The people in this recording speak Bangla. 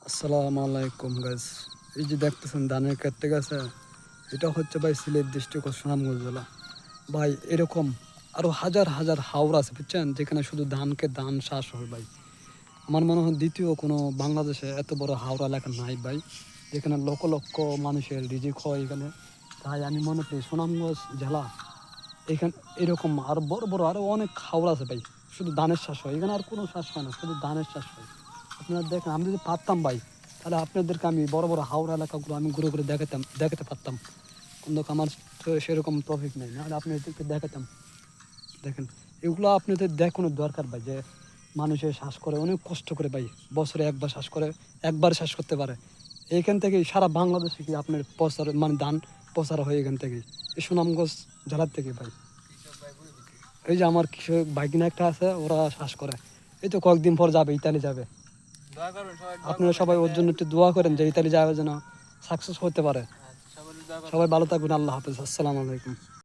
আসসালামু আলাইকুম গাইস। এই যে দেখতেছেন ধানের ক্ষেতটা গেছে, এটা হচ্ছে ভাই সিলেট ডিস্ট্রিক্ট ও সুনামগঞ্জ জেলা। ভাই এরকম আরো হাজার হাজার হাওড় আছে বুঝছেন, যেখানে শুধু ধানকে ধান চাষ হয় ভাই। আমার মনে হয় দ্বিতীয় কোনো বাংলাদেশে এত বড় হাওড়া এলাকা নাই ভাই, যেখানে লক্ষ লক্ষ মানুষের রিজিক হয় এখানে। তাই আমি মনে করি সুনামগঞ্জ জেলা এখানে এরকম আরো বড় বড় আরো অনেক হাওড় আছে ভাই। শুধু ধানের চাষ হয় এখানে, আর কোনো চাষ হয় না, শুধু ধানের চাষ হয়। আপনারা দেখেন, আমি যদি পারতাম ভাই, তাহলে আপনাদেরকে আমি বড় বড় হাওড়া এলাকাগুলো আমি ঘুরে ঘুরে দেখাতে পারতাম। কিন্তু আমার তো সেরকম টপিক নেই, নাহলে আপনাদেরকে দেখাতাম। দেখেন, এগুলো আপনাদের দেখানোর দরকার ভাই, যে মানুষের শ্বাস করে অনেক কষ্ট করে ভাই, বছরে একবার শ্বাস করে, একবার শ্বাস করতে পারে। এইখান থেকেই সারা বাংলাদেশে কি আপনার প্রচার মানে ধান প্রচার হয় এখান থেকেই, এই সুনামগঞ্জ জেলার থেকে ভাই। এই যে আমার কৃষক ভাগিনা একটা আছে, ওরা শ্বাস করে। এই তো কয়েকদিন পর যাবে, ইতালি যাবে। আপনারা সবাই ওর জন্য একটু দোয়া করেন যে ইতালি যাওয়ার যেন সাকসেস হতে পারে। সবাই ভালো থাকবেন, আল্লাহ হাফেজ, আসসালামু আলাইকুম।